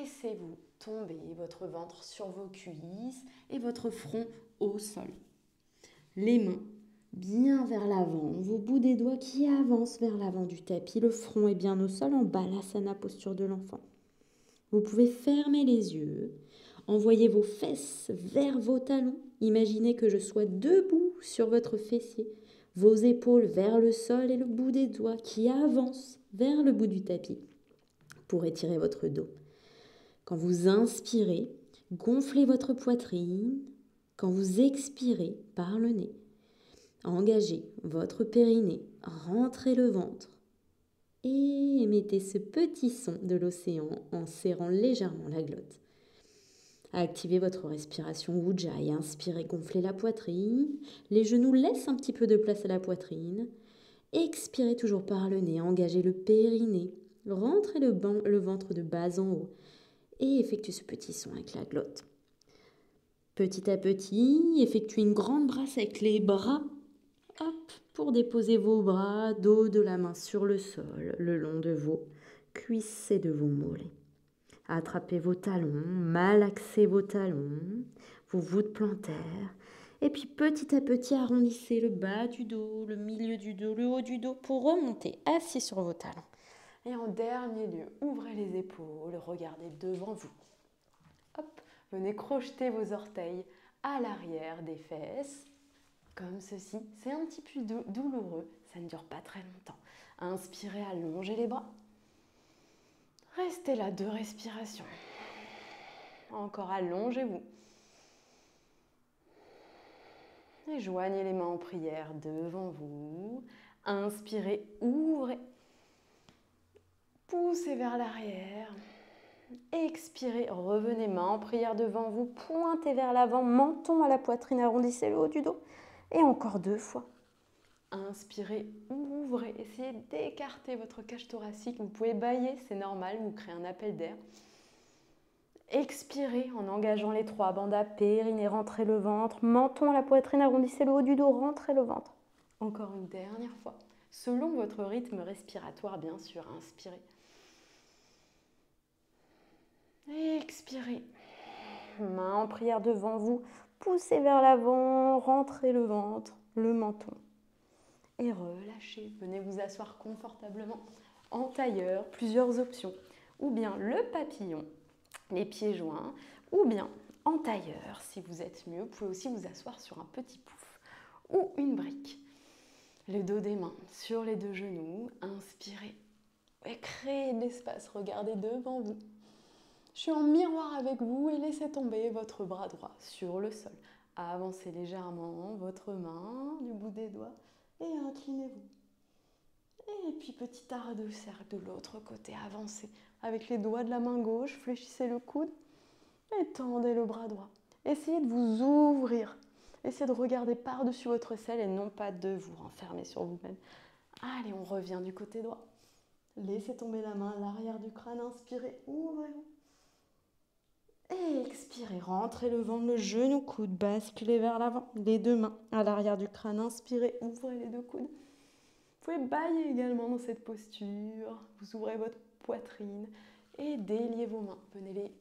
laissez-vous tomber votre ventre sur vos cuisses et votre front au sol. Les mains bien vers l'avant, vos bouts des doigts qui avancent vers l'avant du tapis, le front est bien au sol en balasana, posture de l'enfant. Vous pouvez fermer les yeux, envoyer vos fesses vers vos talons. Imaginez que je sois debout sur votre fessier, vos épaules vers le sol et le bout des doigts qui avance vers le bout du tapis pour étirer votre dos. Quand vous inspirez, gonflez votre poitrine. Quand vous expirez par le nez, engagez votre périnée, rentrez le ventre et émettez ce petit son de l'océan en serrant légèrement la glotte. Activez votre respiration Ujjayi, inspirez, gonflez la poitrine, les genoux laissent un petit peu de place à la poitrine, expirez toujours par le nez, engagez le périnée, rentrez le ventre de bas en haut et effectuez ce petit son avec la glotte. Petit à petit, effectuez une grande brasse avec les bras. Hop, pour déposer vos bras, dos de la main sur le sol, le long de vos cuisses et de vos mollets. Attrapez vos talons, malaxez vos talons, vos voûtes plantaires. Et puis petit à petit, arrondissez le bas du dos, le milieu du dos, le haut du dos pour remonter assis sur vos talons. Et en dernier lieu, ouvrez les épaules, regardez devant vous. Hop, venez crocheter vos orteils à l'arrière des fesses. Comme ceci, c'est un petit peu douloureux, ça ne dure pas très longtemps. Inspirez, allongez les bras. Restez là 2 respirations. Encore allongez-vous. Et joignez les mains en prière devant vous. Inspirez, ouvrez. Poussez vers l'arrière. Expirez, revenez main en prière devant vous. Pointez vers l'avant, menton à la poitrine, arrondissez le haut du dos. Et encore 2 fois. Inspirez, ouvrez, essayez d'écarter votre cage thoracique. Vous pouvez bâiller, c'est normal, vous créez un appel d'air. Expirez en engageant les 3 bandas, périnée, rentrez le ventre, menton à la poitrine, arrondissez le haut du dos, rentrez le ventre. Encore une dernière fois, selon votre rythme respiratoire, bien sûr, inspirez. Expirez, main en prière devant vous, poussez vers l'avant, rentrez le ventre, le menton. Et relâchez, venez vous asseoir confortablement en tailleur, plusieurs options. Ou bien le papillon, les pieds joints, ou bien en tailleur, si vous êtes mieux. Vous pouvez aussi vous asseoir sur un petit pouf ou une brique. Le dos des mains sur les 2 genoux, inspirez et créez de l'espace, regardez devant vous. Je suis en miroir avec vous et laissez tomber votre bras droit sur le sol. Avancez légèrement votre main du bout des doigts et inclinez-vous. Et puis petit arrêt de cercle de l'autre côté, avancez avec les doigts de la main gauche, fléchissez le coude et tendez le bras droit. Essayez de vous ouvrir, essayez de regarder par-dessus votre selle et non pas de vous renfermer sur vous-même. Allez, on revient du côté droit. Laissez tomber la main à l'arrière du crâne, inspirez, ouvrez-vous. Et expirez, rentrez le ventre, le genou, coude, basculez vers l'avant. Les 2 mains à l'arrière du crâne, inspirez, ouvrez les 2 coudes. Vous pouvez bâiller également dans cette posture. Vous ouvrez votre poitrine et déliez vos mains. Venez les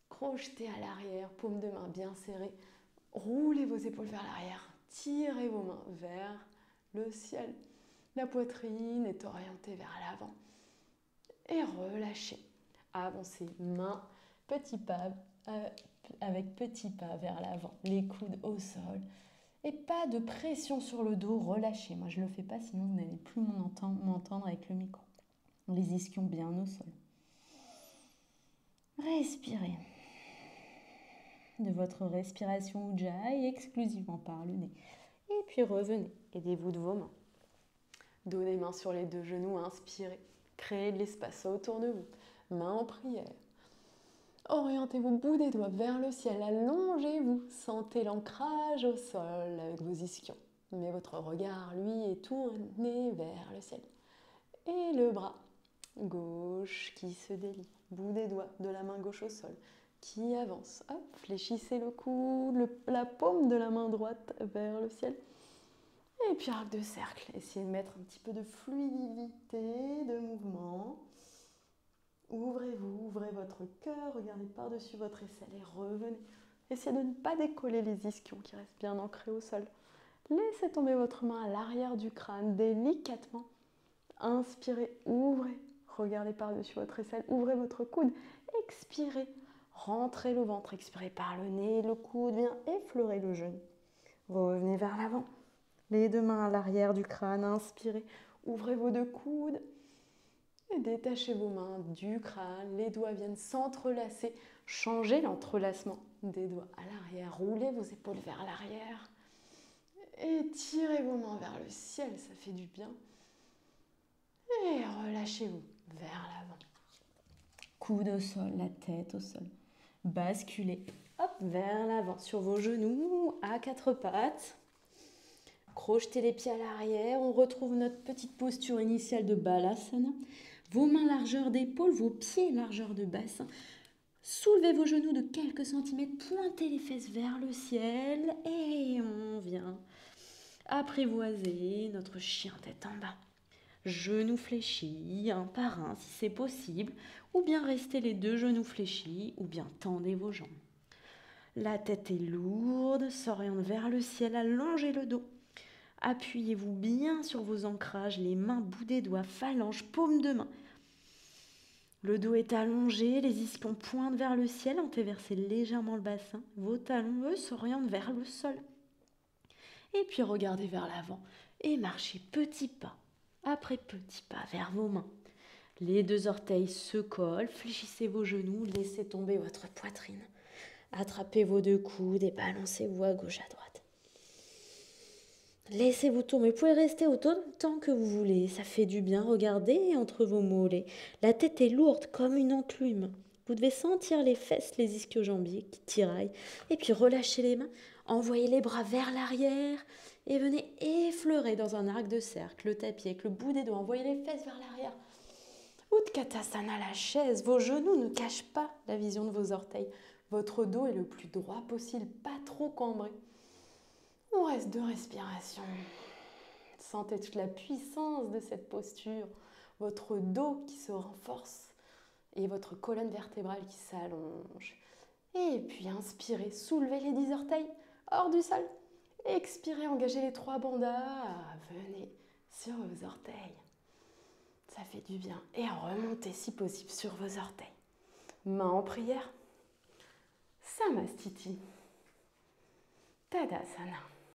crocheter à l'arrière, paume de main bien serrée. Roulez vos épaules vers l'arrière. Tirez vos mains vers le ciel. La poitrine est orientée vers l'avant. Et relâchez. Avancez, main, petit pas, avec petit pas vers l'avant. Les coudes au sol. Et pas de pression sur le dos, relâchez. Moi, je ne le fais pas, sinon vous n'allez plus m'entendre avec le micro. Les ischions bien au sol. Respirez. De votre respiration Ujjayi exclusivement par le nez. Et puis revenez, aidez-vous de vos mains. Dos des mains sur les 2 genoux, inspirez. Créez de l'espace autour de vous. Main en prière. Orientez vos bouts des doigts vers le ciel, allongez-vous, sentez l'ancrage au sol avec vos ischions. Mais votre regard, lui, est tourné vers le ciel. Et le bras gauche qui se délie, bout des doigts de la main gauche au sol, qui avance. Hop, fléchissez le coude, la paume de la main droite vers le ciel. Et puis arc de cercle, essayez de mettre un petit peu de fluidité, de mouvement. Ouvrez-vous, ouvrez votre cœur, regardez par-dessus votre aisselle et revenez. Essayez de ne pas décoller les ischions qui restent bien ancrés au sol. Laissez tomber votre main à l'arrière du crâne délicatement. Inspirez, ouvrez, regardez par-dessus votre aisselle, ouvrez votre coude. Expirez, rentrez le ventre, expirez par le nez, le coude, bien effleurez le genou. Revenez vers l'avant, les deux mains à l'arrière du crâne, inspirez, ouvrez vos deux coudes. Et détachez vos mains du crâne, les doigts viennent s'entrelacer. Changez l'entrelacement des doigts à l'arrière, roulez vos épaules vers l'arrière. Et tirez vos mains vers le ciel, ça fait du bien. Et relâchez-vous vers l'avant. Coude au sol, la tête au sol. Basculez, hop, vers l'avant, sur vos genoux, à quatre pattes. Crochetez les pieds à l'arrière, on retrouve notre petite posture initiale de Balasana. Vos mains largeur d'épaule, vos pieds largeur de bassin. Soulevez vos genoux de quelques centimètres, pointez les fesses vers le ciel et on vient apprivoiser notre chien tête en bas. Genoux fléchis, un par un si c'est possible, ou bien restez les deux genoux fléchis, ou bien tendez vos jambes. La tête est lourde, s'oriente vers le ciel, allongez le dos. Appuyez-vous bien sur vos ancrages, les mains, bout des doigts, phalanges, paume de main. Le dos est allongé, les ischions pointent vers le ciel, antéversez légèrement le bassin. Vos talons, eux, s'orientent vers le sol. Et puis regardez vers l'avant et marchez petits pas après petits pas vers vos mains. Les deux orteils se collent, fléchissez vos genoux, laissez tomber votre poitrine. Attrapez vos deux coudes et balancez-vous à gauche, à droite. Laissez-vous tomber, vous pouvez rester autant que vous voulez, ça fait du bien. Regardez entre vos mollets, la tête est lourde comme une enclume. Vous devez sentir les fesses, les ischio-jambiers qui tiraillent. Et puis relâchez les mains, envoyez les bras vers l'arrière et venez effleurer dans un arc de cercle le tapis avec le bout des doigts. Envoyez les fesses vers l'arrière. Utkatasana, la chaise, vos genoux ne cachent pas la vision de vos orteils. Votre dos est le plus droit possible, pas trop cambré. On reste 2 respirations. Sentez toute la puissance de cette posture, votre dos qui se renforce et votre colonne vertébrale qui s'allonge. Et puis inspirez, soulevez les 10 orteils hors du sol. Expirez, engagez les 3 bandas. Venez sur vos orteils. Ça fait du bien. Et remontez si possible sur vos orteils. Main en prière. Samastiti. Tadasana.